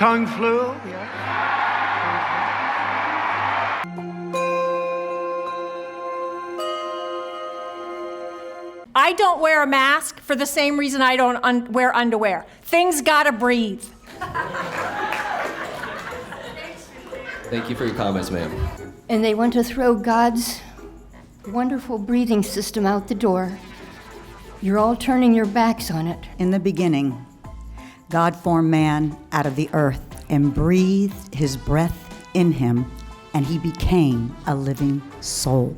Kung flu, yeah. I don't wear a mask for the same reason I don't wear underwear. Things gotta breathe. Thank you for your comments, ma'am. And they want to throw God's wonderful breathing system out the door. You're all turning your backs on it. In the beginning, God formed man out of the earth and breathed his breath in him, and he became a living soul.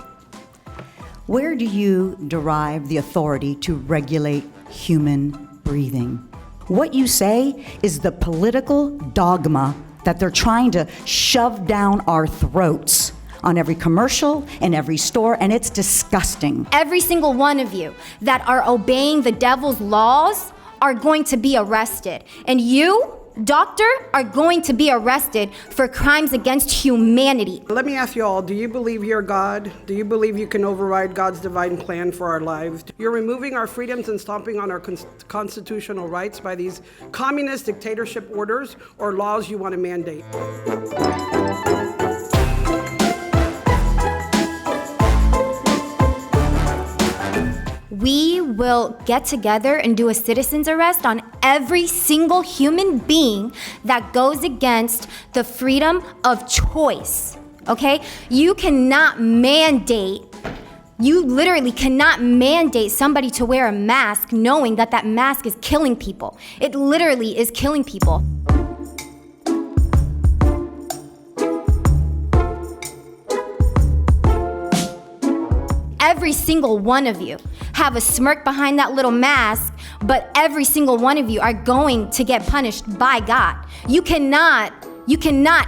Where do you derive the authority to regulate human breathing? What you say is the political dogma that they're trying to shove down our throats on every commercial, in every store, and it's disgusting. Every single one of you that are obeying the devil's laws are going to be arrested. And you, doctor, are going to be arrested for crimes against humanity. Let me ask you all, do you believe you're God? Do you believe you can override God's divine plan for our lives? You're removing our freedoms and stomping on our constitutional rights by these communist dictatorship orders or laws you want to mandate. We will get together and do a citizen's arrest on every single human being that goes against the freedom of choice, okay? You literally cannot mandate somebody to wear a mask knowing that that mask is killing people. It literally is killing people. Every single one of you have a smirk behind that little mask, but every single one of you are going to get punished by God. You cannot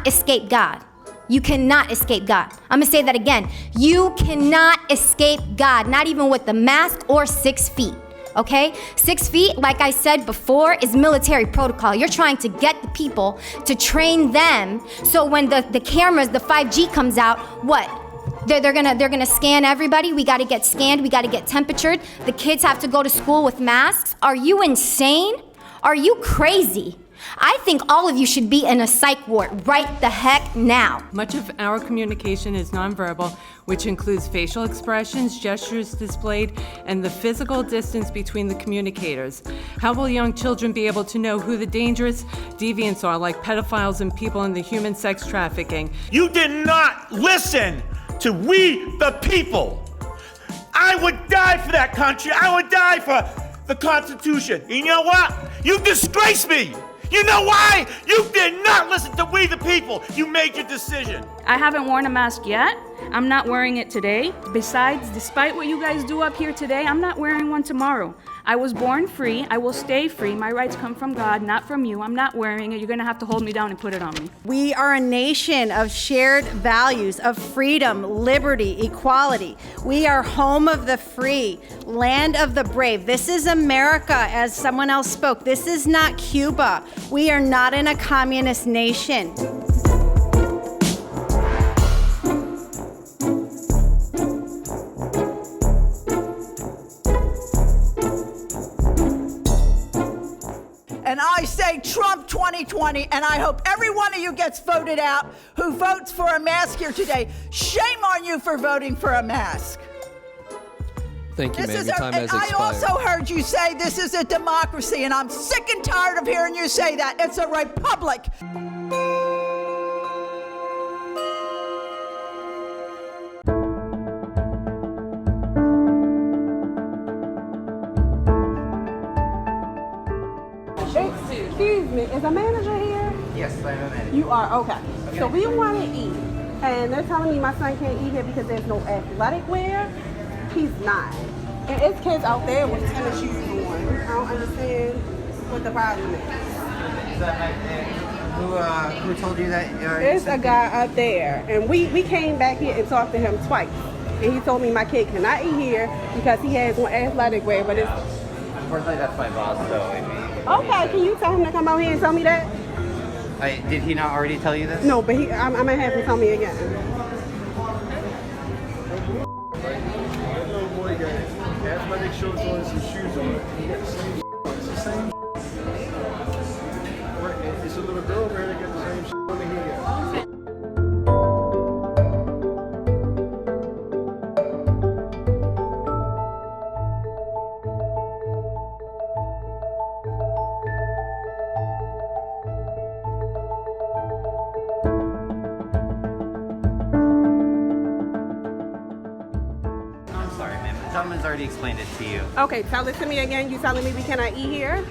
escape God. You cannot escape God. I'm gonna say that again. You cannot escape God, not even with the mask or 6 feet. Okay? 6 feet, like I said before, is military protocol. You're trying to get the people to train them so when the cameras, the 5G comes out, what? They're gonna scan everybody. We gotta get scanned, we gotta get temperatured. The kids have to go to school with masks. Are you insane? Are you crazy? I think all of you should be in a psych ward right the heck now. Much of our communication is nonverbal, which includes facial expressions, gestures displayed, and the physical distance between the communicators. How will young children be able to know who the dangerous deviants are, like pedophiles and people in the human sex trafficking? You did not listen to we the people. I would die for that country. I would die for the Constitution. And you know what? You disgrace me. You know why? You did not listen to we the people. You made your decision. I haven't worn a mask yet. I'm not wearing it today. Besides, despite what you guys do up here today, I'm not wearing one tomorrow. I was born free. I will stay free. My rights come from God, not from you. I'm not wearing it. You're going to have to hold me down and put it on me. We are a nation of shared values of freedom, liberty, equality. We are home of the free, land of the brave. This is America, as someone else spoke. This is not Cuba. We are not in a communist nation. And I say Trump 2020, and I hope every one of you gets voted out who votes for a mask here today. Shame on you for voting for a mask. Thank you, ma'am. Your time has expired. I also heard you say this is a democracy, and I'm sick and tired of hearing you say that. It's a republic. Excuse me, is a manager here? Yes, I'm a manager. You are? Okay. So we want to eat, and they're telling me my son can't eat here because there's no athletic wear. He's not. And it's kids out there with tennis shoes on. I don't understand what the problem is. Is that right there? Who told you that? There's a guy up there, and we came back here and talked to him twice. And he told me my kid cannot eat here because he has no athletic wear, but it's... Unfortunately, that's my boss, so... Okay, can you tell him to come out here and tell me that? Did he not already tell you this? No, but I'm going to have him tell me again. Little boy got athletic shorts on and shoes on. It's the same. It's a little little girl over here to get the same shit money he gets. I'm sorry, ma'am. The gentleman's already explained it to you. Okay, tell it to me again. You telling me we cannot eat here?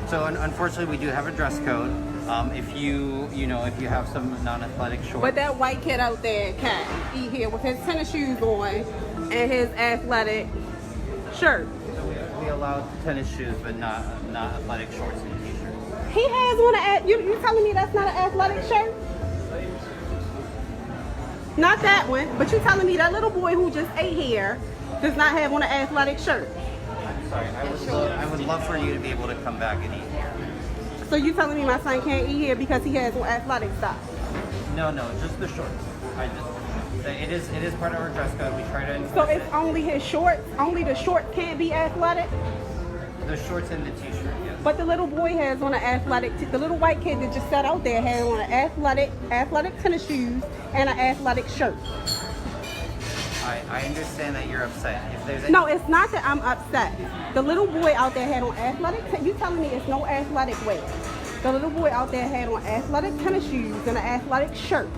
So unfortunately, we do have a dress code. If if you have some non-athletic shorts. But that white kid out there can't eat here with his tennis shoes on and his athletic shirt. We allow tennis shoes, but not athletic shorts and t-shirts. He has on you telling me that's not an athletic shirt? Not that one, but you telling me that little boy who just ate here does not have on an athletic shirt. I'm sorry. I would love for you to be able to come back and eat here. So you telling me my son can't eat here because he has on athletic stuff? No, just the shorts. It is part of our dress code. We try to enforce So it's only his shorts? Only the shorts can't be athletic? the shorts and the t-shirt, yes. But the little boy has on an athletic, the little white kid that just sat out there had on an athletic tennis shoes and an athletic shirt. I understand that you're upset. If there's any... No, it's not that I'm upset. The little boy out there had on you telling me it's no athletic wear. The little boy out there had on athletic tennis shoes and an athletic shirt.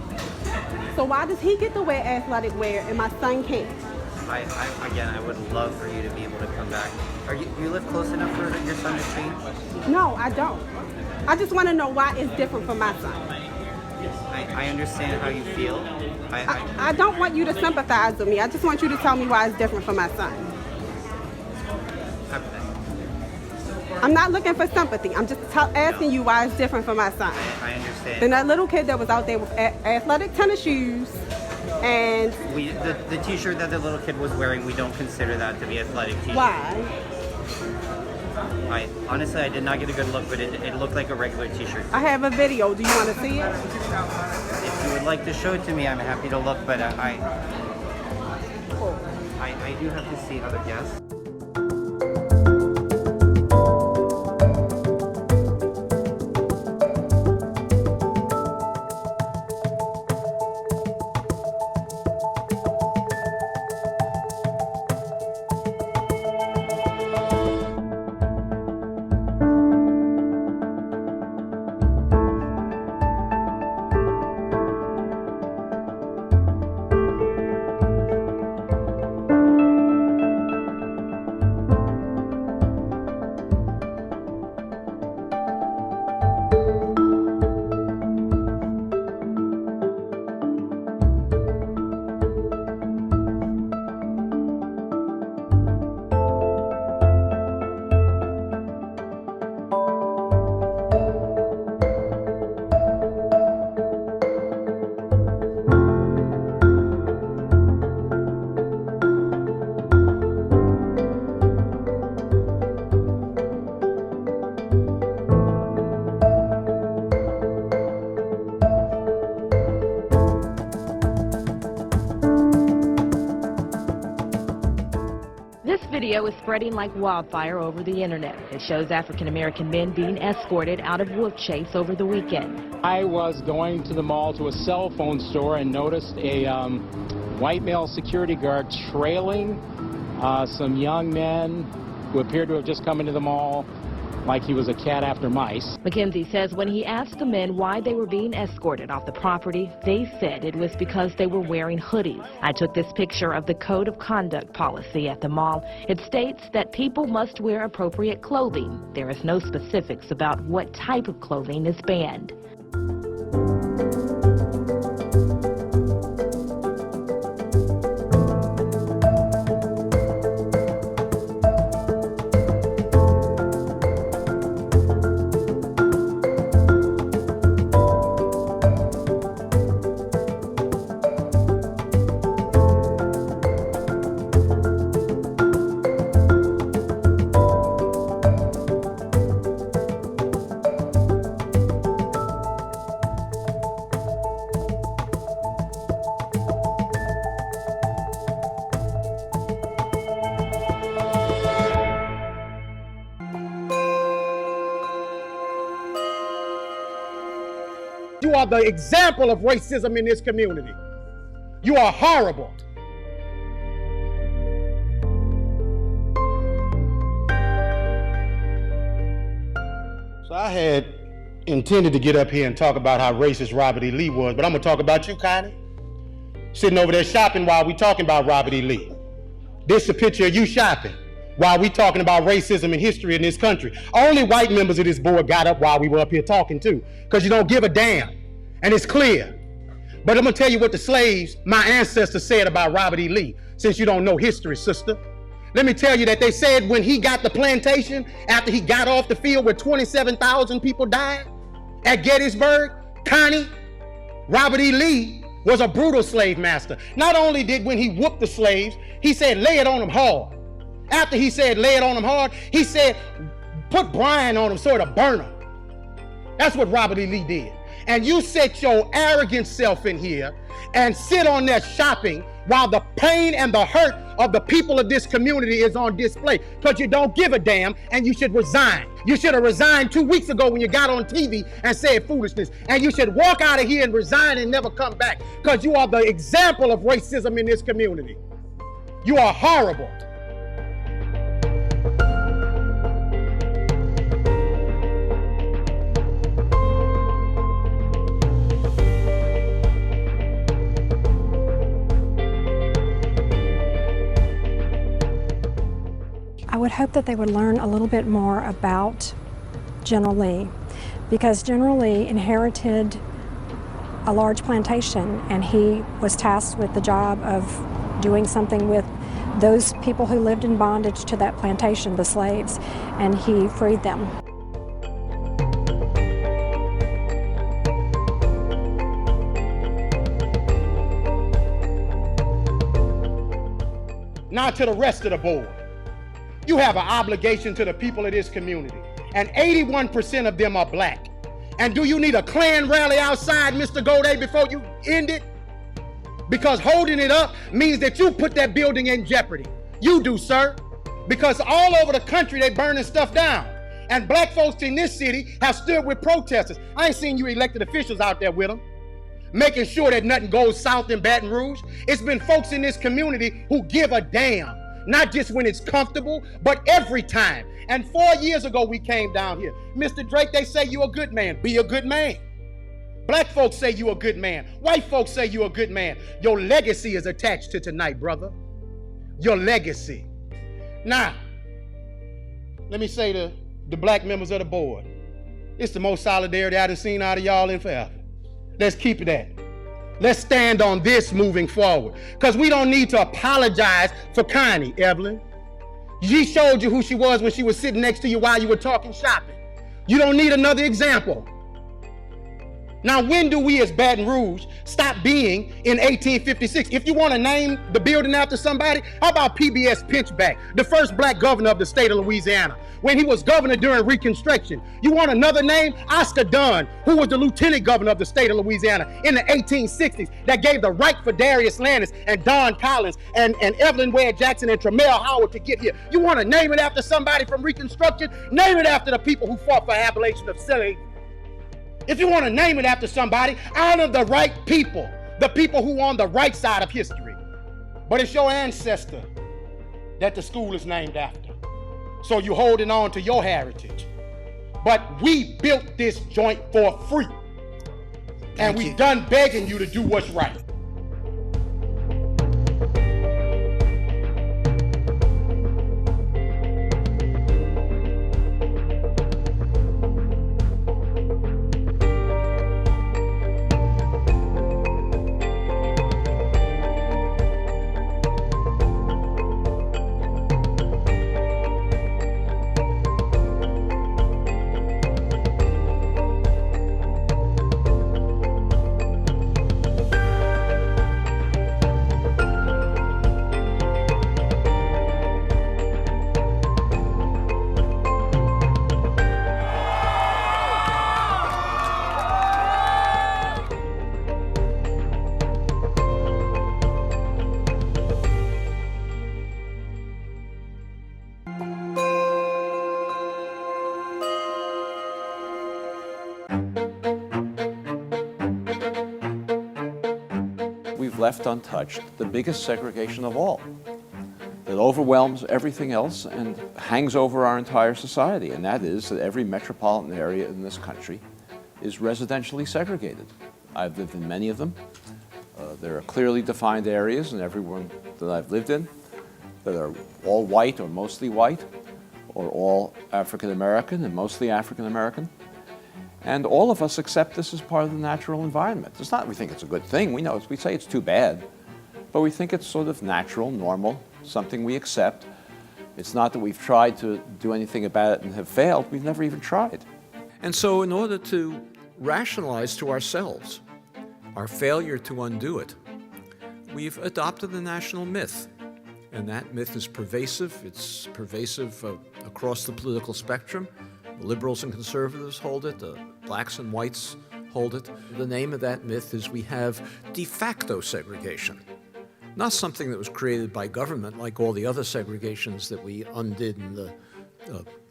So why does he get to wear athletic wear and my son can't? I would love for you to be able to come back. You live close enough for your son to change? No, I don't. I just want to know why it's different for my son. I understand how you feel. I don't want you to sympathize with me. I just want you to tell me why it's different for my son. I'm not looking for sympathy. I'm just asking you why it's different for my son. I understand. Then that little kid that was out there with athletic tennis shoes and... The t-shirt that the little kid was wearing, we don't consider that to be athletic t-shirt. Why? Honestly, I did not get a good look, but it looked like a regular t-shirt. I have a video. Do you want to see it? If you would like to show it to me, I'm happy to look, but I do have to see other guests. Video is spreading like wildfire over the internet. It shows African-American men being escorted out of wolf chase over the weekend. I was going to the mall to a cell phone store and noticed a white male security guard trailing some young men who appeared to have just come into the mall like he was a cat after mice. McKenzie says when he asked the men why they were being escorted off the property, they said it was because they were wearing hoodies. I took this picture of the Code of Conduct policy at the mall. It states that people must wear appropriate clothing. There is no specifics about what type of clothing is banned. You are the example of racism in this community. You are horrible. So I had intended to get up here and talk about how racist Robert E. Lee was, but I'm gonna talk about you, Connie. Sitting over there shopping while we talking about Robert E. Lee. This is a picture of you shopping while we talking about racism and history in this country. Only white members of this board got up while we were up here talking too, because you don't give a damn, and it's clear. But I'm gonna tell you what the slaves, my ancestors, said about Robert E. Lee, since you don't know history, sister. Let me tell you that they said when he got the plantation, after he got off the field where 27,000 people died at Gettysburg, Connie, Robert E. Lee was a brutal slave master. Not only did when he whooped the slaves, he said, lay it on them hard. After he said, lay it on them hard, he said, put brine on them so it'll burn them. That's what Robert E. Lee did. And you set your arrogant self in here and sit on there shopping while the pain and the hurt of the people of this community is on display, because you don't give a damn and you should resign. You should have resigned 2 weeks ago when you got on TV and said foolishness, and you should walk out of here and resign and never come back, because you are the example of racism in this community. You are horrible. I would hope that they would learn a little bit more about General Lee, because General Lee inherited a large plantation and he was tasked with the job of doing something with those people who lived in bondage to that plantation, the slaves, and he freed them. Now to the rest of the board. You have an obligation to the people of this community, and 81% of them are black. And do you need a Klan rally outside, Mr. Goday, before you end it? Because holding it up means that you put that building in jeopardy. You do, sir. Because all over the country, they burning stuff down. And black folks in this city have stood with protesters. I ain't seen you elected officials out there with them, making sure that nothing goes south in Baton Rouge. It's been folks in this community who give a damn. Not just when it's comfortable, but every time. And 4 years ago, we came down here. Mr. Drake, they say you're a good man. Be a good man. Black folks say you're a good man. White folks say you're a good man. Your legacy is attached to tonight, brother. Your legacy. Now, let me say to the black members of the board, it's the most solidarity I've seen out of y'all in forever. Let's keep it at. Let's stand on this moving forward, because we don't need to apologize for Connie, Evelyn. She showed you who she was when she was sitting next to you while you were talking shopping. You don't need another example. Now, when do we as Baton Rouge stop being in 1856? If you want to name the building after somebody, how about PBS Pinchback, the first black governor of the state of Louisiana, when he was governor during Reconstruction? You want another name? Oscar Dunn, who was the lieutenant governor of the state of Louisiana in the 1860s, that gave the right for Darius Landis and Don Collins and Evelyn Ware Jackson and Tremel Howard to get here. You want to name it after somebody from Reconstruction? Name it after the people who fought for abolition of slavery. If you want to name it after somebody, honor the right people, the people who are on the right side of history. But it's your ancestor that the school is named after. So you're holding on to your heritage. But we built this joint for free. And we done begging you to do what's right. we've left untouched the biggest segregation of all, that overwhelms everything else and hangs over our entire society, and that is that every metropolitan area in this country is residentially segregated. I've lived in many of them. There are clearly defined areas in every one that I've lived in that are all white or mostly white, or all African American and mostly African American. And all of us accept this as part of the natural environment. It's not we think it's a good thing. We say it's too bad, but we think it's sort of natural, normal, something we accept. It's not that we've tried to do anything about it and have failed. We've never even tried. And so in order to rationalize to ourselves our failure to undo it, we've adopted the national myth. And that myth is pervasive. It's pervasive across the political spectrum. The liberals and conservatives hold it. The blacks and whites hold it. The name of that myth is we have de facto segregation. Not something that was created by government like all the other segregations that we undid in the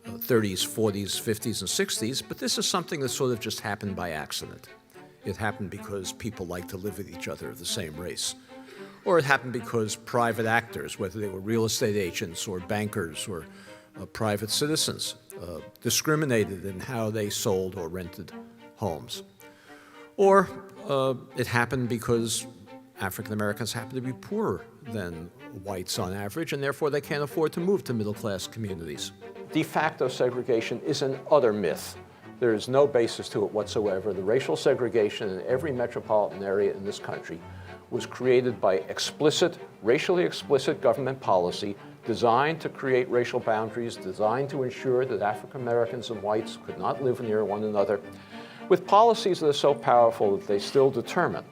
30s, 40s, 50s, and 60s, but this is something that sort of just happened by accident. It happened because people like to live with each other of the same race. Or it happened because private actors, whether they were real estate agents or bankers or private citizens, discriminated in how they sold or rented homes. Or it happened because African Americans happen to be poorer than whites on average, and therefore they can't afford to move to middle-class communities. De facto segregation is an utter myth. There is no basis to it whatsoever. The racial segregation in every metropolitan area in this country was created by racially explicit government policy designed to create racial boundaries, designed to ensure that African Americans and whites could not live near one another, with policies that are so powerful that they still determine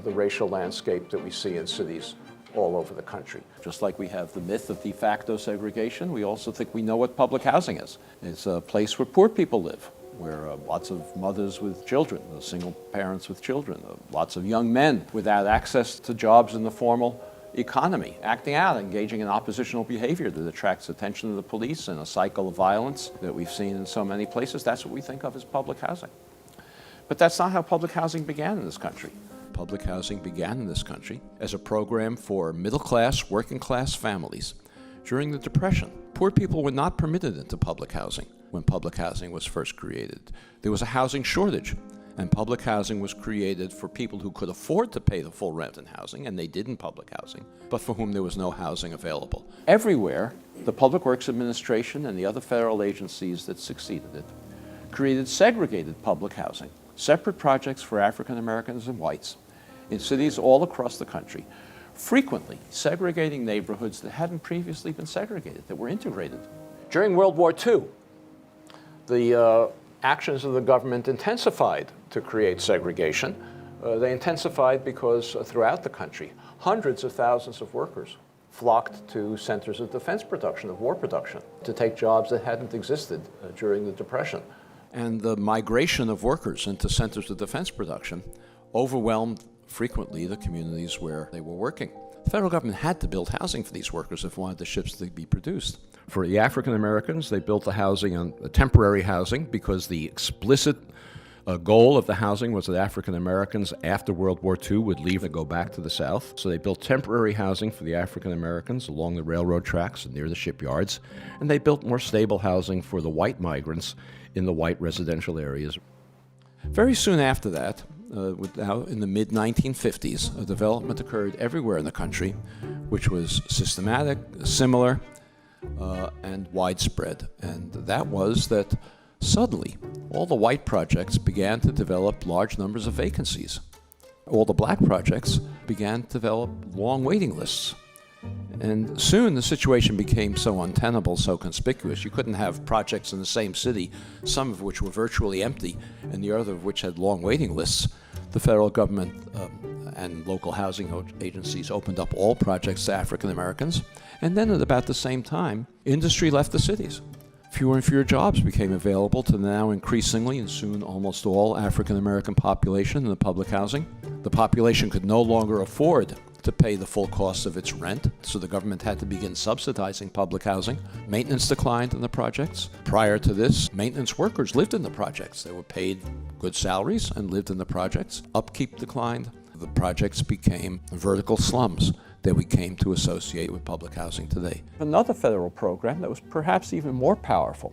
the racial landscape that we see in cities all over the country. Just like we have the myth of de facto segregation, we also think we know what public housing is. It's a place where poor people live, where lots of mothers with children, single parents with children, lots of young men without access to jobs in the formal economy, acting out, engaging in oppositional behavior that attracts attention to the police and a cycle of violence that we've seen in so many places. That's what we think of as public housing. But that's not how public housing began in this country. Public housing began in this country as a program for middle-class, working-class families. During the Depression, poor people were not permitted into public housing when public housing was first created. There was a housing shortage, and public housing was created for people who could afford to pay the full rent in housing, and they did in public housing, but for whom there was no housing available. Everywhere, the Public Works Administration and the other federal agencies that succeeded it created segregated public housing, separate projects for African Americans and whites in cities all across the country, frequently segregating neighborhoods that hadn't previously been segregated, that were integrated. During World War II, the actions of the government intensified to create segregation. They intensified because throughout the country, hundreds of thousands of workers flocked to centers of defense production, of war production, to take jobs that hadn't existed during the Depression. And the migration of workers into centers of defense production overwhelmed frequently the communities where they were working. The federal government had to build housing for these workers if it wanted the ships to be produced. For the African Americans, they built the housing on temporary housing because the explicit goal of the housing was that African Americans after World War II would leave and go back to the South. So they built temporary housing for the African Americans along the railroad tracks and near the shipyards, and they built more stable housing for the white migrants in the white residential areas. Very soon after that, in the mid-1950s, a development occurred everywhere in the country, which was systematic, similar, and widespread. And that was that suddenly all the white projects began to develop large numbers of vacancies. All the black projects began to develop long waiting lists. And soon the situation became so untenable, so conspicuous. You couldn't have projects in the same city, some of which were virtually empty and the other of which had long waiting lists. The federal government and local housing agencies opened up all projects to African Americans. And then at about the same time, industry left the cities. Fewer and fewer jobs became available to the now increasingly and soon almost all African American population in the public housing. The population could no longer afford to pay the full cost of its rent, so the government had to begin subsidizing public housing. Maintenance declined in the projects. Prior to this, maintenance workers lived in the projects. They were paid good salaries and lived in the projects. Upkeep declined. the projects became vertical slums that we came to associate with public housing today. Another federal program that was perhaps even more powerful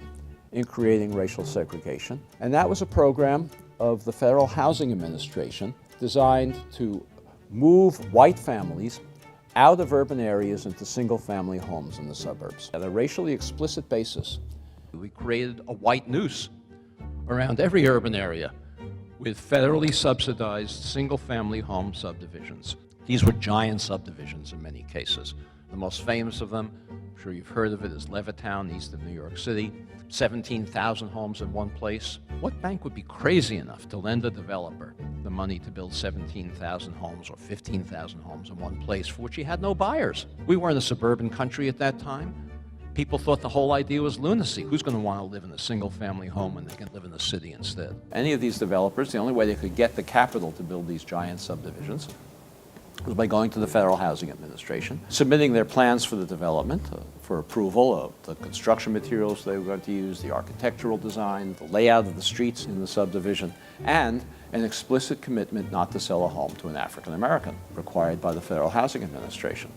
in creating racial segregation, and that was a program of the Federal Housing Administration designed to move white families out of urban areas into single-family homes in the suburbs. At a racially explicit basis, we created a white noose around every urban area with federally subsidized single-family home subdivisions. These were giant subdivisions in many cases. The most famous of them, I'm sure you've heard of it, is Levittown, east of New York City. 17,000 homes in one place. What bank would be crazy enough to lend a developer the money to build 17,000 homes or 15,000 homes in one place for which he had no buyers? We were in a suburban country at that time. People thought the whole idea was lunacy. Who's going to want to live in a single-family home when they can live in the city instead? Any of these developers, the only way they could get the capital to build these giant subdivisions was by going to the Federal Housing Administration, submitting their plans for the development, for approval of the construction materials they were going to use, the architectural design, the layout of the streets in the subdivision, and an explicit commitment not to sell a home to an African American, required by the Federal Housing Administration.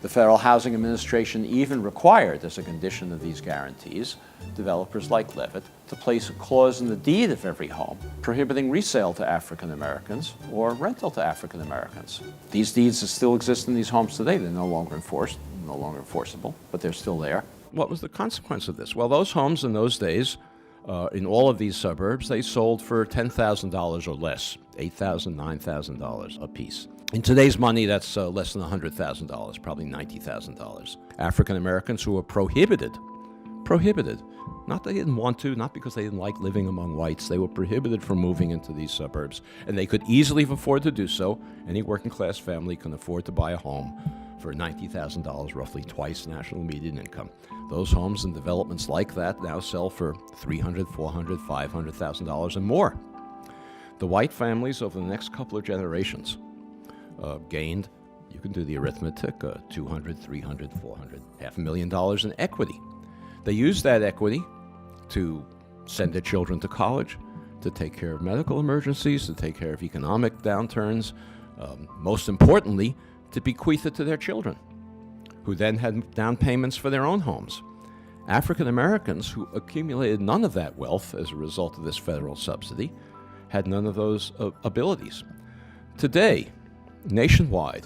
The Federal Housing Administration even required, as a condition of these guarantees, developers like Levitt to place a clause in the deed of every home prohibiting resale to African Americans or rental to African Americans. These deeds still exist in these homes today. They're no longer enforced, no longer enforceable, but they're still there. What was the consequence of this? Well, those homes in those days, in all of these suburbs, they sold for $10,000 or less, $8,000, $9,000 a piece. In today's money, that's less than $100,000, probably $90,000. African Americans who were prohibited, not that they didn't want to, not because they didn't like living among whites, they were prohibited from moving into these suburbs, and they could easily afford to do so. Any working class family can afford to buy a home for $90,000, roughly twice national median income. Those homes and developments like that now sell for $300,000, $400,000, $500,000 and more. The white families over the next couple of generations gained, you can do the arithmetic, $200,000, $300,000, $400,000, $500,000 in equity. They used that equity to send their children to college, to take care of medical emergencies, to take care of economic downturns, most importantly, to bequeath it to their children, who then had down payments for their own homes. African Americans who accumulated none of that wealth as a result of this federal subsidy had none of those abilities. Today, nationwide,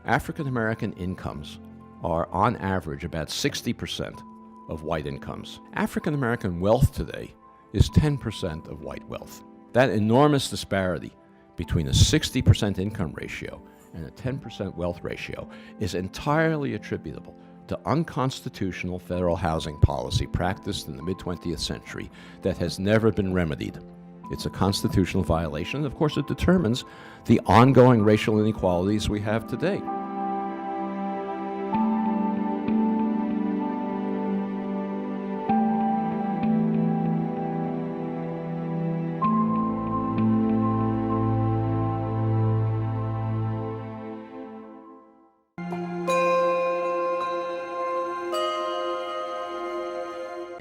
African American incomes are on average about 60% of white incomes. African American wealth today is 10% of white wealth. That enormous disparity between a 60% income ratio and a 10% wealth ratio is entirely attributable to unconstitutional federal housing policy practiced in the mid-20th century that has never been remedied. It's a constitutional violation, and of course it determines the ongoing racial inequalities we have today.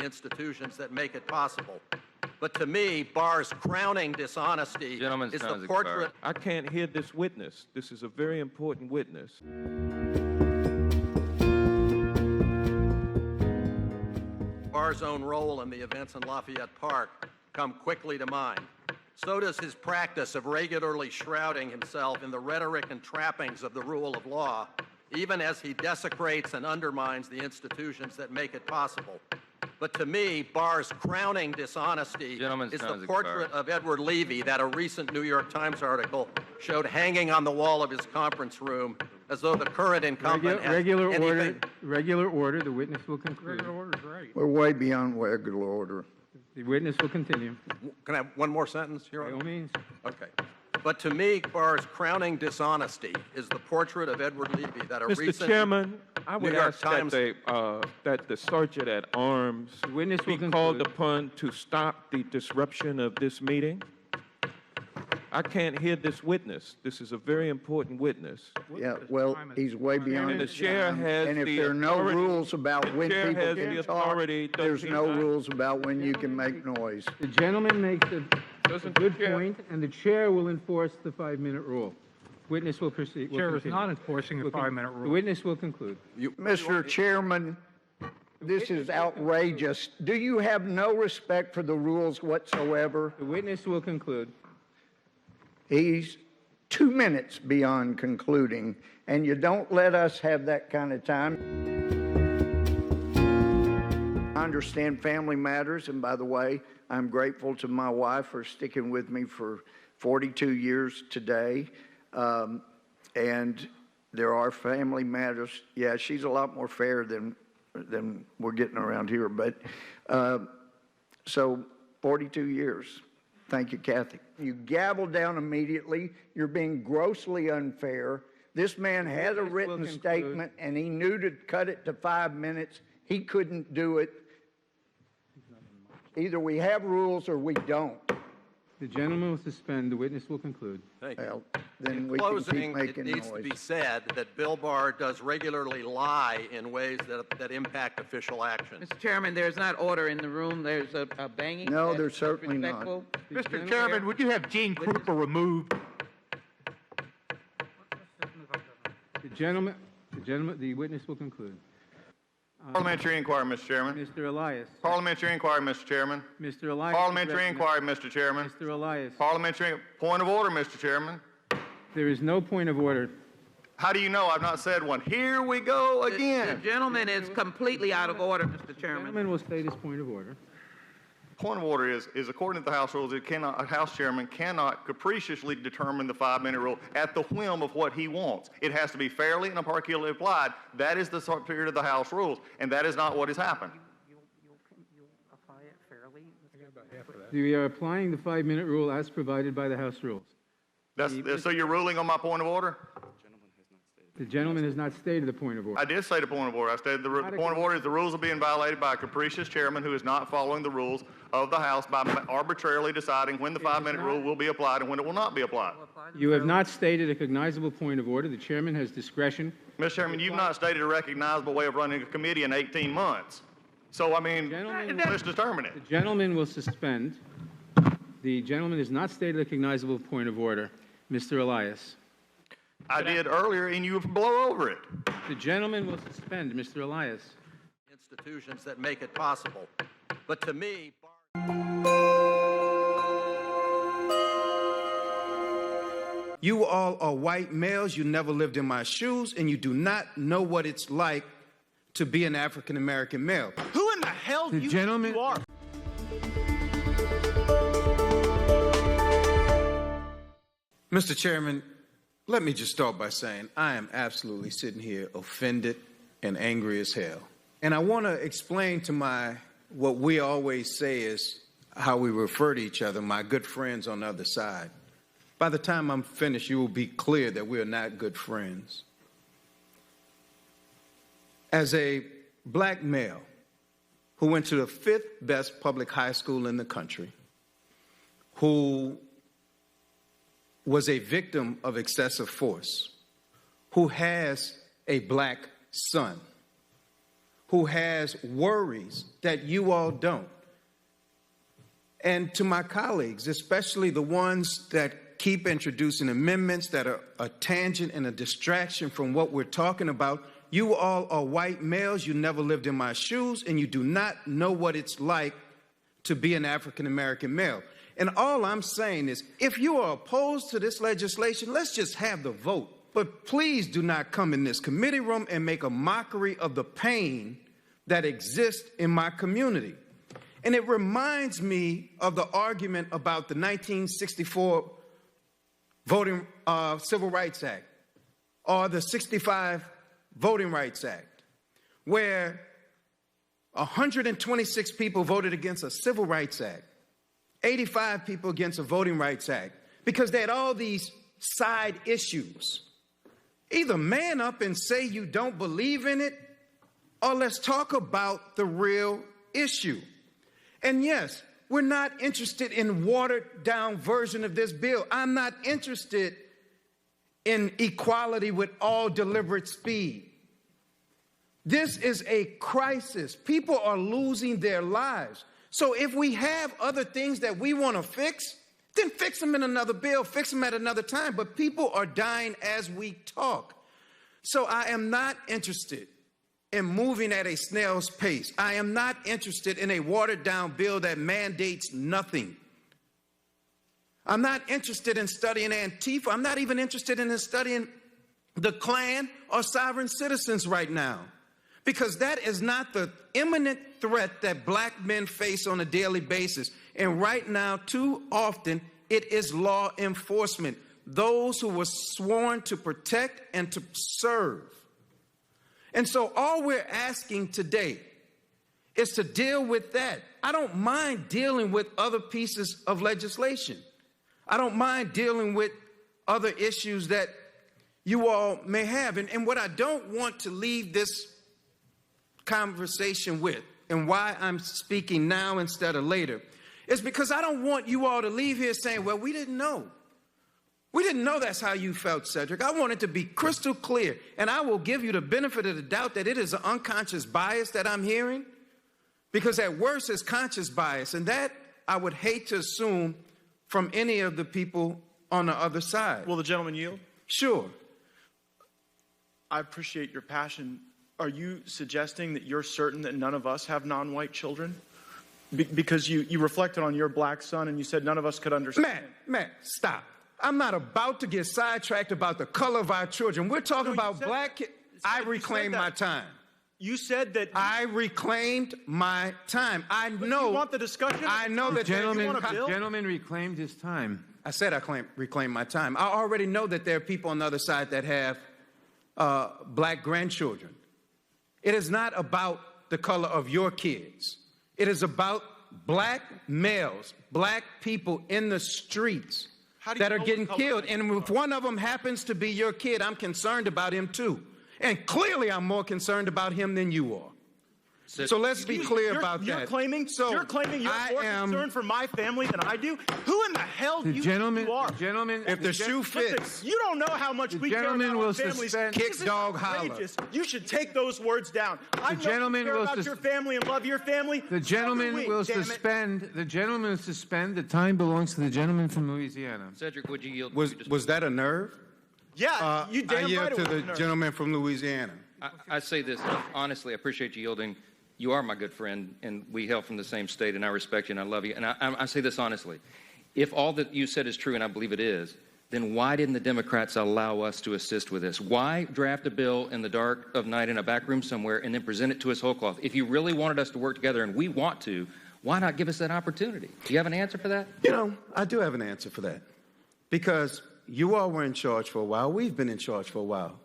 Institutions that make it possible. But to me, Barr's crowning dishonesty is the portrait. I can't hear this witness. This is a very important witness. Barr's own role in the events in Lafayette Park come quickly to mind. So does his practice of regularly shrouding himself in the rhetoric and trappings of the rule of law, even as he desecrates and undermines the institutions that make it possible. But to me, Barr's crowning dishonesty is the portrait of Edward Levy that a recent New York Times article showed hanging on the wall of his conference room, as though the current incumbent has Regular order. The witness will conclude. Regular order is right. We're way beyond regular order. The witness will continue. Can I have one more sentence, Your Honor? By all means. Okay. But to me, Barr's crowning dishonesty is the portrait of Edward Levy that a Mr. recent Chairman, I would New York ask Times that the sergeant at arms be called upon to stop the disruption of this meeting. I can't hear this witness. This is a very important witness. Yeah, well, he's way beyond And the his chair time. has And if the there are no authority- rules about when chair people has can the talk, authority, does there's he no not? rules about when you can make noise. The gentleman makes a good point, and the chair will enforce the 5-minute rule. Witness will proceed. Chair is not enforcing the 5-minute rule. The witness will conclude. Mr. Chairman, this is outrageous. Do you have no respect for the rules whatsoever? The witness will conclude. He's 2 minutes beyond concluding, and you don't let us have that kind of time. I understand family matters, and by the way, I'm grateful to my wife for sticking with me for 42 years today. And there are family matters. Yeah, she's a lot more fair than we're getting around here. But so 42 years. Thank you, Kathy. You gavel down immediately. You're being grossly unfair. This man had a written statement, and he knew to cut it to 5 minutes. He couldn't do it. Either we have rules or we don't. The gentleman will suspend. The witness will conclude. Thank you. Well, then In we closing, can keep making it needs noise. to be said that Bill Barr does regularly lie in ways that impact official action. Mr. Chairman, there's not order in the room. There's a banging. No, That's there's certainly not. disrespectful. Mr. Chairman, would you have Gene Krupa removed? The witness will conclude. Parliamentary inquiry, Mr. Chairman. Mr. Elias. Parliamentary inquiry, Mr. Chairman. Mr. Elias. Parliamentary inquiry, Mr. Chairman. Mr. Elias. Parliamentary point of order, Mr. Chairman. There is no point of order. How do you know I've not said one? Here we go again. The gentleman is completely out of order, Mr. The Chairman. gentleman will state his point of order. Point of order is according to the House rules, a House chairman cannot capriciously determine the 5-minute rule at the whim of what he wants. It has to be fairly and impartially applied. That is the spirit of the House rules, and that is not what has happened. Apply it fairly. We are applying the 5-minute rule as provided by the House rules. So you're ruling on my point of order? The gentleman has not stated the point of order. I did say the point of order. I stated the point of order is the rules are being violated by a capricious chairman who is not following the rules of the House by arbitrarily deciding when the 5-minute rule will be applied and when it will not be applied. You have not stated a cognizable point of order. The chairman has discretion. Mr. Chairman, you've not stated a recognizable way of running a committee in 18 months. So, I mean, let's determine it. The gentleman will suspend. The gentleman has not stated a cognizable point of order. Mr. Elias. I did earlier, and you blow over it. The gentleman will suspend. Mr. Elias. Institutions that make it possible. But to me, You all are white males. You never lived in my shoes, and you do not know what it's like to be an African American male. Who in the hell do you think you are? Mr. Chairman, let me just start by saying I am absolutely sitting here offended and angry as hell. And I want to explain to what we always say is how we refer to each other, my good friends on the other side. By the time I'm finished, you will be clear that we are not good friends. As a black male who went to the 5th best public high school in the country, who was a victim of excessive force, who has a black son, who has worries that you all don't. And to my colleagues, especially the ones that keep introducing amendments that are a tangent and a distraction from what we're talking about, you all are white males, you never lived in my shoes, and you do not know what it's like to be an African American male. And all I'm saying is, if you are opposed to this legislation, let's just have the vote. But please do not come in this committee room and make a mockery of the pain that exists in my community. And it reminds me of the argument about the 1964 Civil Rights Act, or the 65 Voting Rights Act, where 126 people voted against a Civil Rights Act, 85 people against a Voting Rights Act, because they had all these side issues. Either man up and say you don't believe in it, or let's talk about the real issue. And yes, we're not interested in watered down version of this bill. I'm not interested in equality with all deliberate speed. This is a crisis. People are losing their lives. So if we have other things that we want to fix, Then fix them in another bill, fix them at another time. But people are dying as we talk. So I am not interested in moving at a snail's pace. I am not interested in a watered-down bill that mandates nothing. I'm not interested in studying Antifa. I'm not even interested in studying the Klan or sovereign citizens right now, because that is not the imminent threat that black men face on a daily basis. And right now, too often, it is law enforcement, those who were sworn to protect and to serve. And so all we're asking today is to deal with that. I don't mind dealing with other pieces of legislation. I don't mind dealing with other issues that you all may have. And what I don't want to leave this conversation with, and why I'm speaking now instead of later, is because I don't want you all to leave here saying, well, we didn't know. We didn't know that's how you felt, Cedric. I want it to be crystal clear, and I will give you the benefit of the doubt that it is an unconscious bias that I'm hearing, because at worst it's conscious bias, and that I would hate to assume from any of the people on the other side. Will the gentleman yield? Sure. I appreciate your passion. Are you suggesting that you're certain that none of us have non-white children? Because you reflected on your black son and you said none of us could understand. Matt, stop. I'm not about to get sidetracked about the color of our children. We're talking about black kids. I reclaimed my time. You said that I reclaimed my time. I know. You want the discussion? I know that the gentleman reclaimed his time. I said I reclaimed my time. I already know that there are people on the other side that have black grandchildren. It is not about the color of your kids. It is about black males, black people in the streets that are getting killed. And if one of them happens to be your kid, I'm concerned about him too. And clearly I'm more concerned about him than you are. So let's be clear about that. You're claiming you're more concerned for my family than I do? Who in the hell do you think you are? Gentlemen, if the shoe fits. You don't know how much we care about our families. Kick, dog, holler. You should take those words down. I know you care about your family and love your family. The gentleman will suspend. The gentleman will suspend. The time belongs to the gentleman from Louisiana. Cedric, would you yield? Was that a nerve? Yeah, you damn I yield right to the gentleman from Louisiana. I say this honestly. I appreciate you yielding. You are my good friend, and we hail from the same state, and I respect you, and I love you. And I say this honestly. If all that you said is true, and I believe it is, then why didn't the Democrats allow us to assist with this? Why draft a bill in the dark of night in a back room somewhere and then present it to us whole cloth? If you really wanted us to work together, and we want to, why not give us that opportunity? Do you have an answer for that? You know, I do have an answer for that. Because you all were in charge for a while. We've been in charge for a while.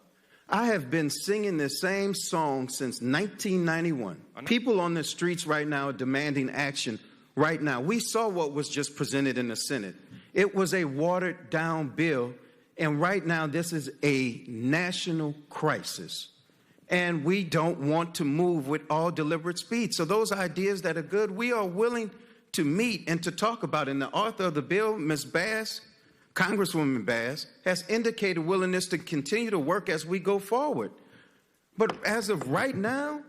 I have been singing the same song since 1991. People on the streets right now are demanding action right now. We saw what was just presented in the Senate. It was a watered-down bill, and right now this is a national crisis. And we don't want to move with all deliberate speed. So those ideas that are good, we are willing to meet and to talk about. And the author of the bill, Ms. Bass, Congresswoman Bass, has indicated willingness to continue to work as we go forward. But as of right now,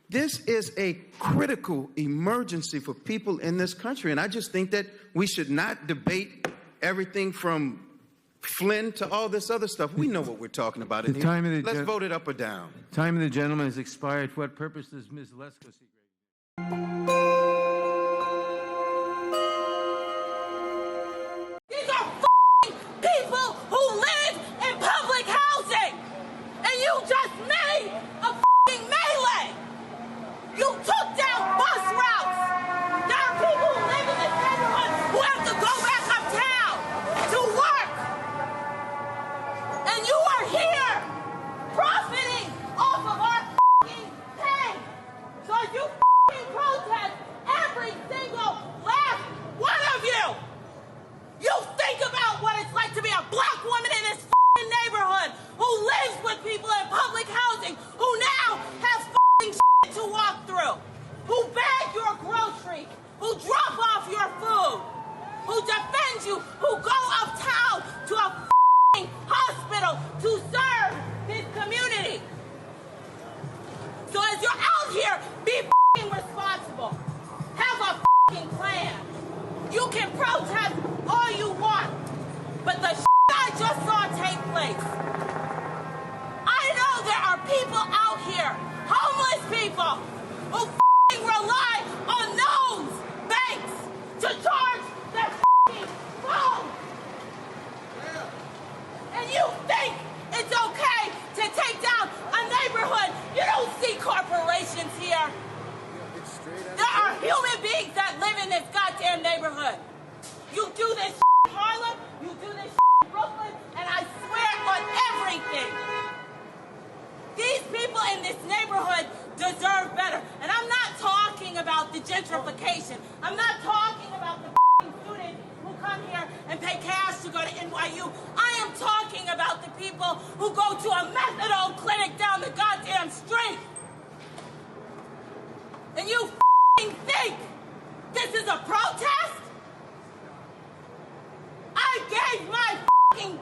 this is a critical emergency for people in this country. And I just think that we should not debate everything from Flynn to all this other stuff. We know what we're talking about in here. Let's vote it up or down. Time of the gentleman has expired. For what purpose does Ms. Lesko seek? These are people who live in public housing, and you just made a melee. You took down bus routes. There are people who live in this neighborhood who have to go back uptown to work, and you are here profiting off of our pain. So you protest place. I know there are people out here, homeless people, who f***ing rely on those banks to charge their f***ing phone. And you think it's okay to take down a neighborhood? You don't see corporations here. There are human beings that live in this goddamn neighborhood. You do this in Harlem, you do this in Brooklyn, and I swear on everything. These people in this neighborhood deserve better. And I'm not talking about the gentrification. I'm not talking about the students who come here and pay cash to go to NYU. I am talking about the people who go to a methadone clinic down the goddamn street. And you think this is a protest? I gave my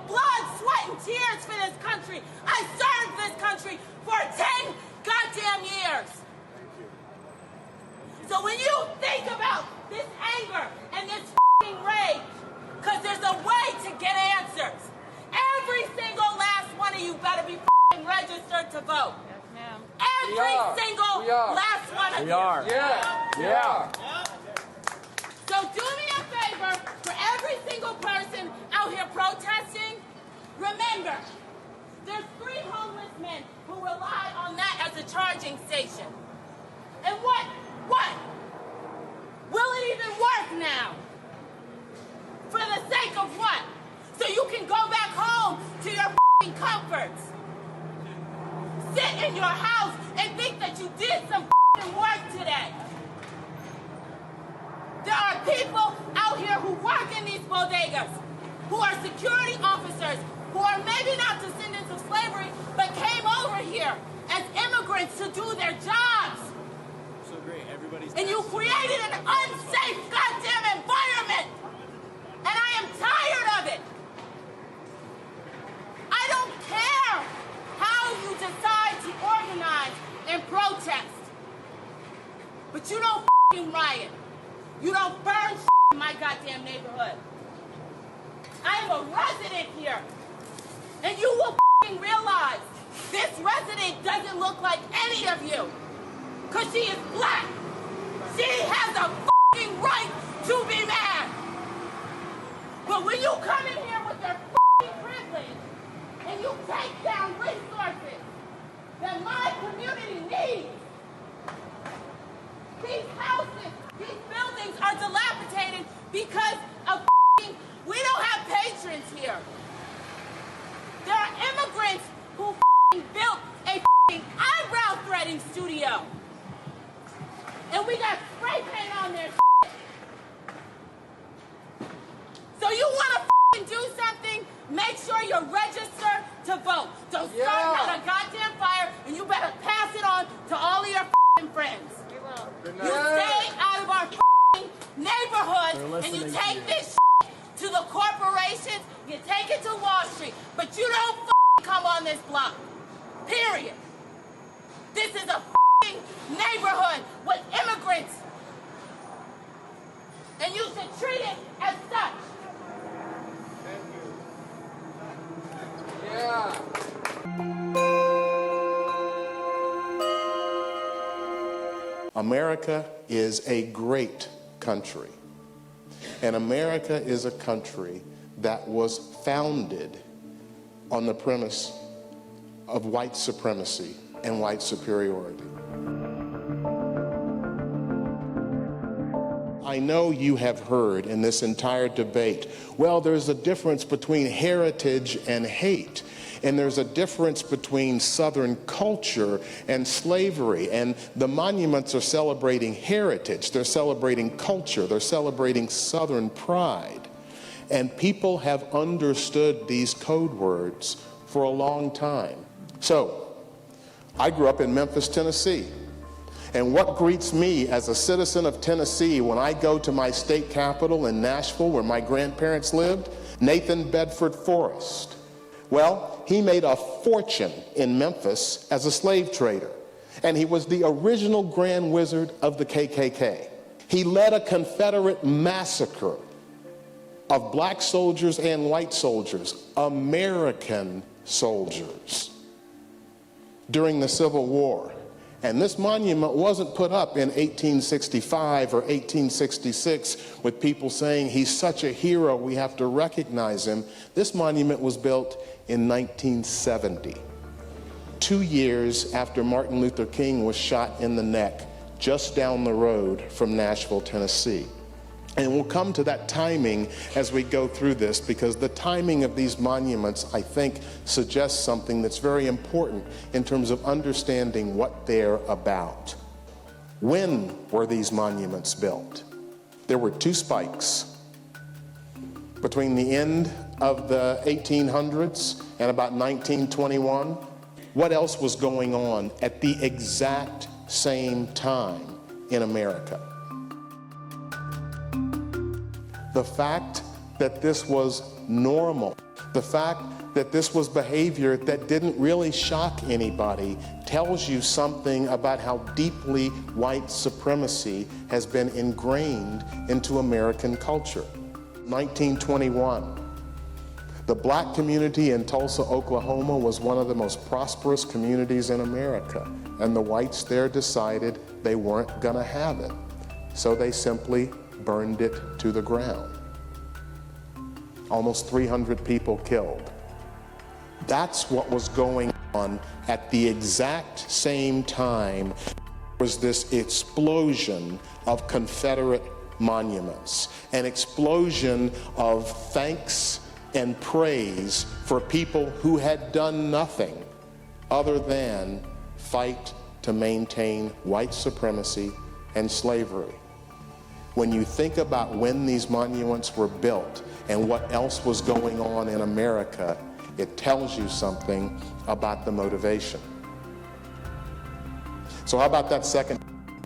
blood, sweat, and tears for this country. I served this country for 10 goddamn years. So when you think about this anger and this rage, because there's a way to get answers. Every single last one of you better be registered to vote. Yes, ma'am. Every single last one of you. We are. Yeah. So do me a favor, for every single person out here protesting, remember, there's 3 homeless men who rely on that as a charging station. And what? Will it even work now? For the sake of what? So you can go back home to your comforts. Sit in your house and think that you did some work today. There are people out here who work in these bodegas, who are security officers, who are maybe not descendants of slavery, but came over here as immigrants to do their jobs. So great, everybody's... And you created an unsafe goddamn environment. And I am tired of it. I don't care how you decide to organize and protest. But you don't f***ing riot. You don't burn in my goddamn neighborhood. I am a resident here. And you will f***ing realize this resident doesn't look like any of you. Because she is black. She has a f***ing right to be mad. But when you come in here with your f***ing privilege and you take down resources that my community needs, these houses, these buildings are dilapidated because of we don't have patrons here. There are immigrants who built a eyebrow threading studio. And we got spray paint on their So you want to do something? Make sure you're registered to vote. Don't start out a goddamn fire, and you better pass it on to all of your friends. You stay out of our neighborhood, and you take this to the corporations, you take it to Wall Street, but you don't come on this block. Period. This is a neighborhood with immigrants, and you should treat it as such. America is a great country. And America is a country that was founded on the premise of white supremacy and white superiority. I know you have heard in this entire debate, well, there's a difference between heritage and hate. And there's a difference between Southern culture and slavery. And the monuments are celebrating heritage. They're celebrating culture. They're celebrating Southern pride. And people have understood these code words for a long time. So, I grew up in Memphis, Tennessee. And what greets me as a citizen of Tennessee when I go to my state capital in Nashville, where my grandparents lived? Nathan Bedford Forrest. Well, he made a fortune in Memphis as a slave trader, and he was the original Grand Wizard of the KKK. He led a Confederate massacre of black soldiers and white soldiers, American soldiers, during the Civil War. And this monument wasn't put up in 1865 or 1866 with people saying he's such a hero, we have to recognize him. This monument was built in 1970, 2 years after Martin Luther King was shot in the neck just down the road from Nashville, Tennessee. And we'll come to that timing as we go through this, because the timing of these monuments, I think, suggests something that's very important in terms of understanding what they're about. When were these monuments built? There were 2 spikes between the end of the 1800s and about 1921. What else was going on at the exact same time in America? The fact that this was normal, the fact that this was behavior that didn't really shock anybody, tells you something about how deeply white supremacy has been ingrained into American culture. 1921, the black community in Tulsa, Oklahoma was one of the most prosperous communities in America, and the whites there decided they weren't gonna have it. So they simply burned it to the ground. Almost 300 people killed. That's what was going on at the exact same time. Was this explosion of Confederate monuments, an explosion of thanks and praise for people who had done nothing other than fight to maintain white supremacy and slavery. When you think about when these monuments were built and what else was going on in America, it tells you something about the motivation. So how about that second,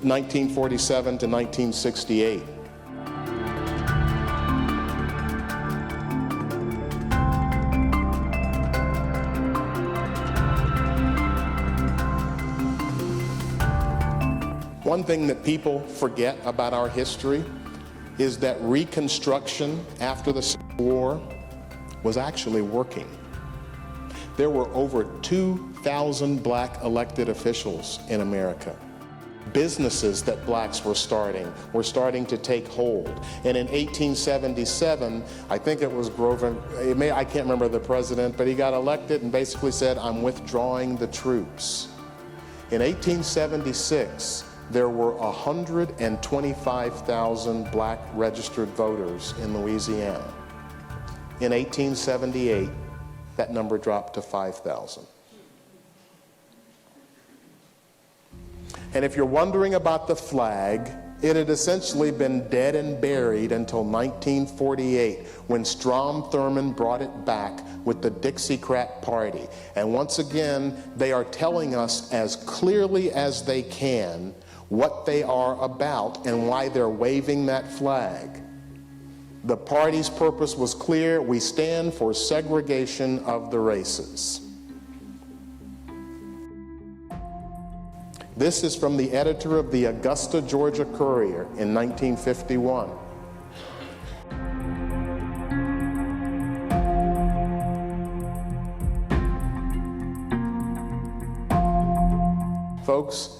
1947 to 1968? One thing that people forget about our history is that Reconstruction after the Civil War was actually working. There were over 2,000 black elected officials in America. Businesses that blacks were starting to take hold. And in 1877, I think it was Grover, I can't remember the president, but he got elected and basically said, I'm withdrawing the troops. In 1876, there were 125,000 black registered voters in Louisiana. In 1878, that number dropped to 5,000. And if you're wondering about the flag, it had essentially been dead and buried until 1948, when Strom Thurmond brought it back with the Dixiecrat Party. And once again, they are telling us as clearly as they can what they are about and why they're waving that flag. The party's purpose was clear: we stand for segregation of the races. This is from the editor of the Augusta, Georgia Courier in 1951. Folks,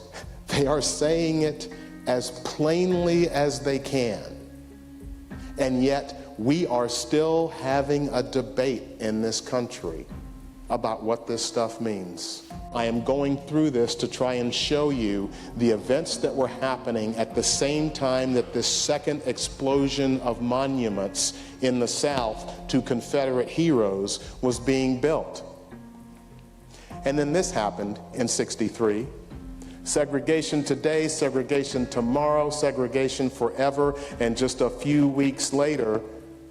they are saying it as plainly as they can. And yet we are still having a debate in this country about what this stuff means. I am going through this to try and show you the events that were happening at the same time that this second explosion of monuments in the South to Confederate heroes was being built. And then this happened in '63. Segregation today, segregation tomorrow, segregation forever, and just a few weeks later,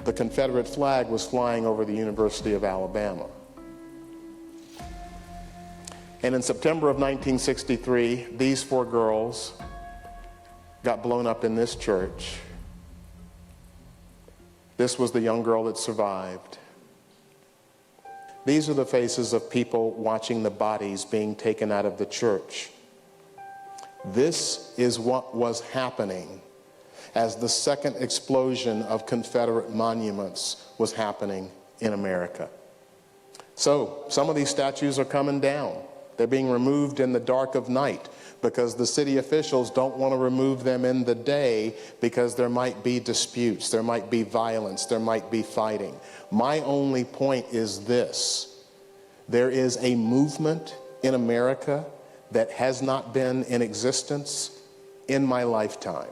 the Confederate flag was flying over the University of Alabama. And in September of 1963, these 4 girls got blown up in this church. This was the young girl that survived. These are the faces of people watching the bodies being taken out of the church. This is what was happening as the second explosion of Confederate monuments was happening in America. So some of these statues are coming down. They're being removed in the dark of night because the city officials don't want to remove them in the day because there might be disputes, there might be violence, there might be fighting. My only point is this: there is a movement in America that has not been in existence in my lifetime.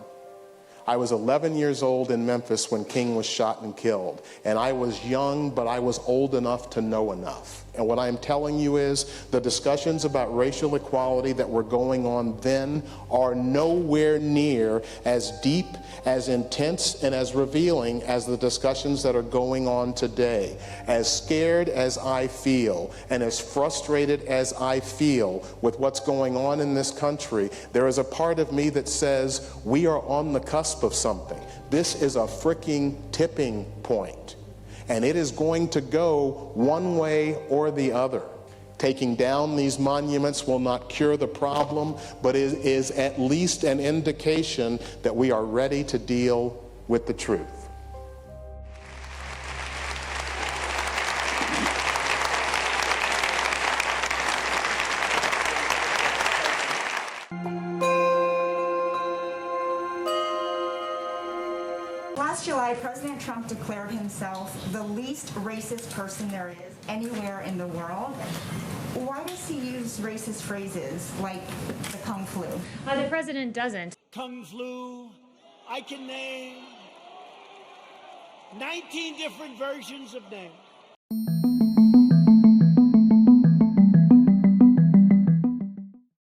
I was 11 years old in Memphis when King was shot and killed, and I was young, but I was old enough to know enough. And what I'm telling you is the discussions about racial equality that were going on then are nowhere near as deep, as intense, and as revealing as the discussions that are going on today. As scared as I feel and as frustrated as I feel with what's going on in this country, there is a part of me that says we are on the cusp of something. This is a freaking tipping point. And it is going to go one way or the other. Taking down these monuments will not cure the problem, but it is at least an indication that we are ready to deal with the truth. Last July, President Trump declared himself the least racist person there is anywhere in the world. Why does he use racist phrases like the Kung flu? The president doesn't. Kung flu, I can name 19 different versions of names.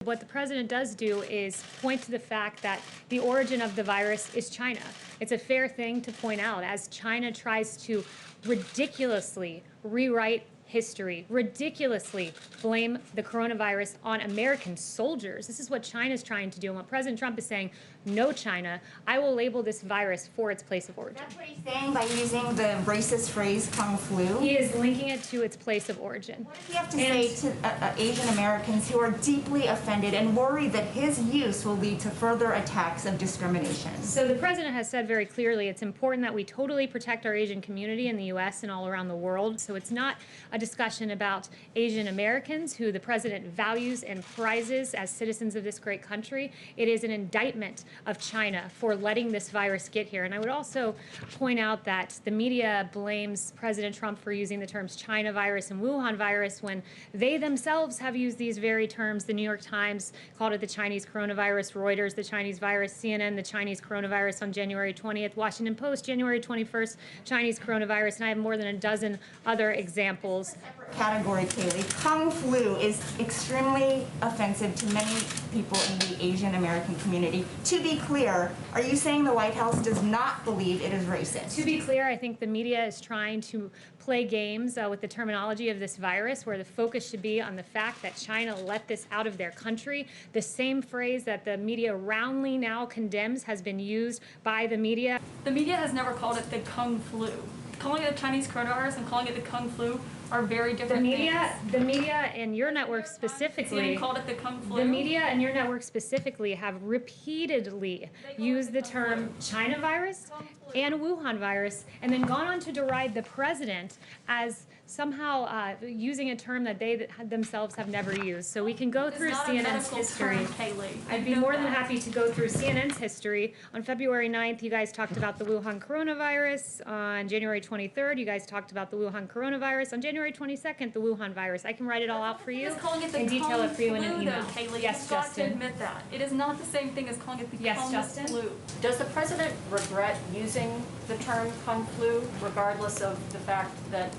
What the president does do is point to the fact that the origin of the virus is China. It's a fair thing to point out as China tries to ridiculously rewrite history, ridiculously blame the coronavirus on American soldiers. This is what China's trying to do. And what President Trump is saying, no, China, I will label this virus for its place of origin. That's what he's saying by using the racist phrase Kung flu? He is linking it to its place of origin. What does he have to say to Asian Americans who are deeply offended and worried that his use will lead to further attacks of discrimination? So the president has said very clearly it's important that we totally protect our Asian community in the U.S. and all around the world. So it's not a discussion about Asian Americans, who the president values and prizes as citizens of this great country. It is an indictment of China for letting this virus get here. And I would also point out that the media blames President Trump for using the terms China virus and Wuhan virus when they themselves have used these very terms. The New York Times called it the Chinese coronavirus, Reuters the Chinese virus, CNN the Chinese coronavirus on January 20th, Washington Post January 21st, Chinese coronavirus, and I have more than a dozen other examples. Category, Kaylee. Kung flu is extremely offensive to many people in the Asian American community. To be clear, are you saying the White House does not believe it is racist? To be clear, I think the media is trying to play games with the terminology of this virus, where the focus should be on the fact that China let this out of their country. The same phrase that the media roundly now condemns has been used by the media. The media has never called it the Kung flu. Calling it the Chinese coronavirus and calling it the Kung flu are very different things. The media and your network specifically called it the Kung flu. The media and your network specifically have repeatedly used the term China virus and Wuhan virus, and then gone on to deride the president as somehow using a term that they themselves have never used. So we can go through CNN's history. I'd be more than happy to go through CNN's history. On February 9th, you guys talked about the Wuhan coronavirus. On January 23rd, you guys talked about the Wuhan coronavirus. On January 22nd, the Wuhan virus. I can write it all out for you and detail it for you in an email. Yes, Justin. You've got to admit that. It is not the same thing as calling it the Kung Justin? flu. Does the president regret using the term Kung flu, regardless of the fact that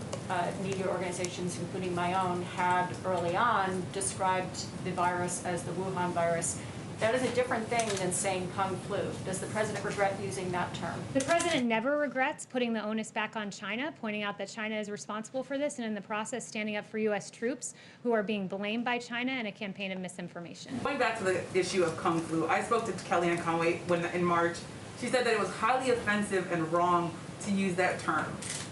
media organizations, including my own, had early on described the virus as the Wuhan virus? That is a different thing than saying Kung flu. Does the president regret using that term? The president never regrets putting the onus back on China, pointing out that China is responsible for this, and in the process standing up for U.S. troops who are being blamed by China in a campaign of misinformation. Going back to the issue of Kung flu, I spoke to Kellyanne Conway in March. She said that it was highly offensive and wrong to use that term.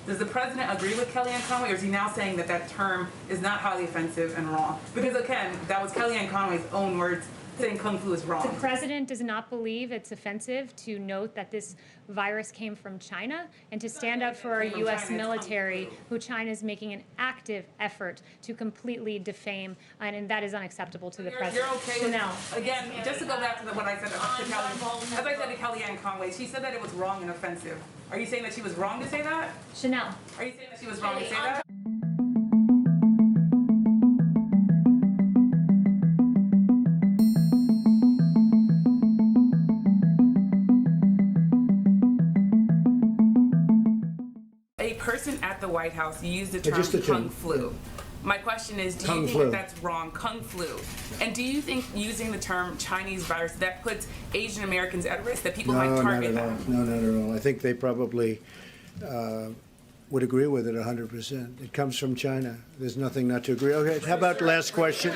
Does the president agree with Kellyanne Conway, or is he now saying that that term is not highly offensive and wrong? Because again, that was Kellyanne Conway's own words saying Kung Flu is wrong. The president does not believe it's offensive to note that this virus came from China and to stand up for our U.S. military, who China is making an active effort to completely defame, and that is unacceptable to the president. You're okay with, again, just to go back to what I said to Kellyanne, as I said to Kellyanne Conway, she said that it was wrong and offensive. Are you saying that she was wrong to say that? Chanel. Are you saying that she was wrong to say that? A person at the White House used the term Kung Flu. My question is, do you think that that's wrong, Kung Flu? And do you think using the term Chinese virus, that puts Asian Americans at risk, that people might target them? No, not at all. I think they probably would agree with it 100%. It comes from China. There's nothing not to agree. Okay, how about last question?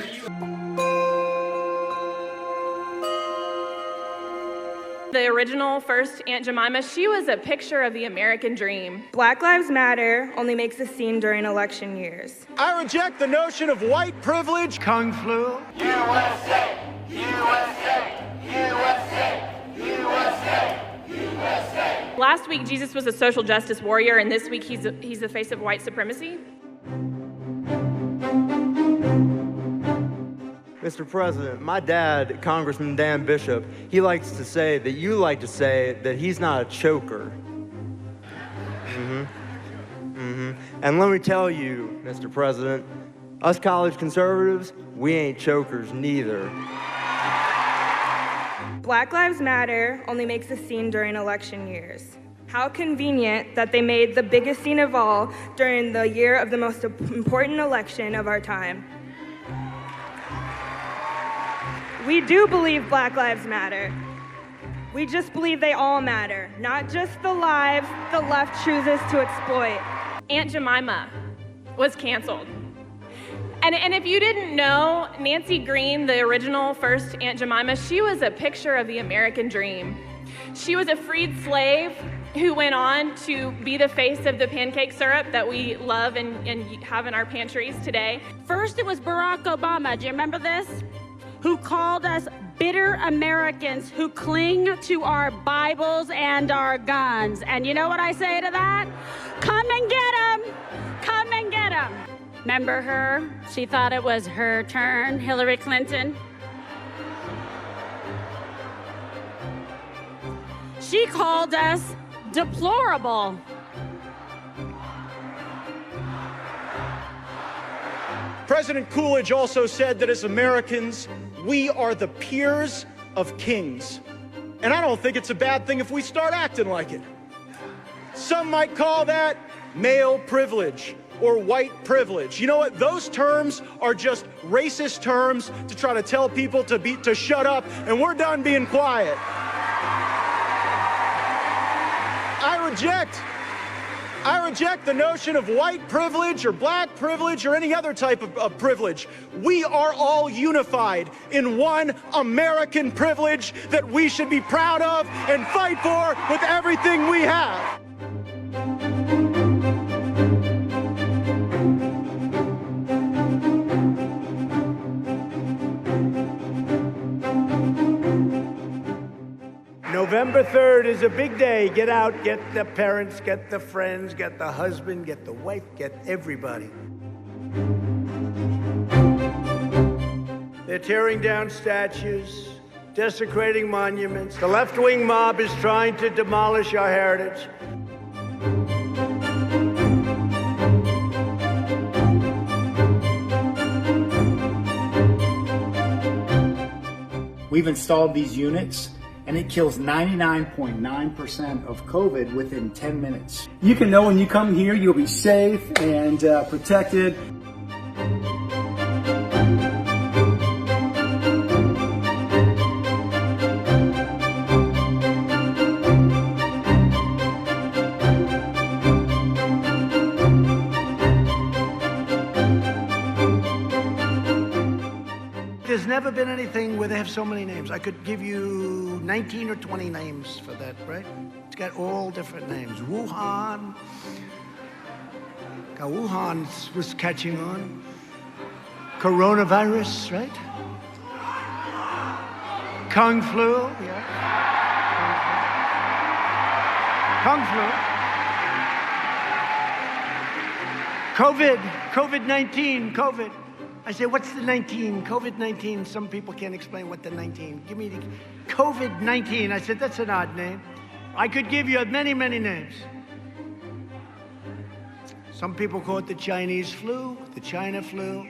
The original first Aunt Jemima, she was a picture of the American dream. Black Lives Matter only makes a scene during election years. I reject the notion of white privilege. Kung Flu. USA! USA! USA! USA! USA! Last week, Jesus was a social justice warrior, and this week, he's the face of white supremacy. Mr. President, my dad, Congressman Dan Bishop, he likes to say that you like to say that he's not a choker. And let me tell you, Mr. President, us college conservatives, we ain't chokers neither. Black Lives Matter only makes a scene during election years. How convenient that they made the biggest scene of all during the year of the most important election of our time. We do believe Black Lives Matter. We just believe they all matter, not just the lives the left chooses to exploit. Aunt Jemima was canceled. And if you didn't know, Nancy Green, the original first Aunt Jemima, she was a picture of the American dream. She was a freed slave who went on to be the face of the pancake syrup that we love and have in our pantries today. First it was Barack Obama, do you remember this? Who called us bitter Americans who cling to our Bibles and our guns. And you know what I say to that? Come and get them! Come and get them! Remember her? She thought it was her turn, Hillary Clinton. She called us deplorable. President Coolidge also said that as Americans, we are the peers of kings. And I don't think it's a bad thing if we start acting like it. Some might call that male privilege or white privilege. You know what? Those terms are just racist terms to try to tell people to shut up, and we're done being quiet. I reject the notion of white privilege or black privilege or any other type of privilege. We are all unified in one American privilege that we should be proud of and fight for with everything we have. November 3rd is a big day. Get out, get the parents, get the friends, get the husband, get the wife, get everybody. They're tearing down statues, desecrating monuments. The left-wing mob is trying to demolish our heritage. We've installed these units, and it kills 99.9% of COVID within 10 minutes. You can know when you come here, you'll be safe and protected. There's never been anything where they have so many names. I could give you 19 or 20 names for that, right? It's got all different names. Wuhan. Wuhan was catching on. Coronavirus, right? Kung flu, yeah. Kung flu. COVID-19, COVID. I say, what's the 19? COVID-19. Some people can't explain what the 19. Give me the COVID-19. I said, that's an odd name. I could give you many, many names. Some people call it the Chinese flu, the China flu,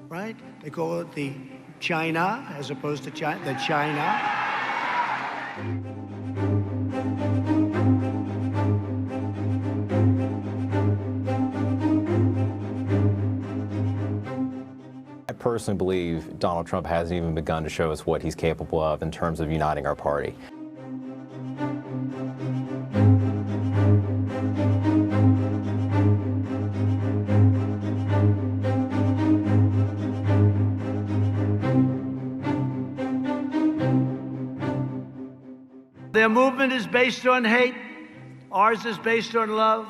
right? They call it the China as opposed to China, the China. I personally believe Donald Trump hasn't even begun to show us what he's capable of in terms of uniting our party. Their movement is based on hate. Ours is based on love.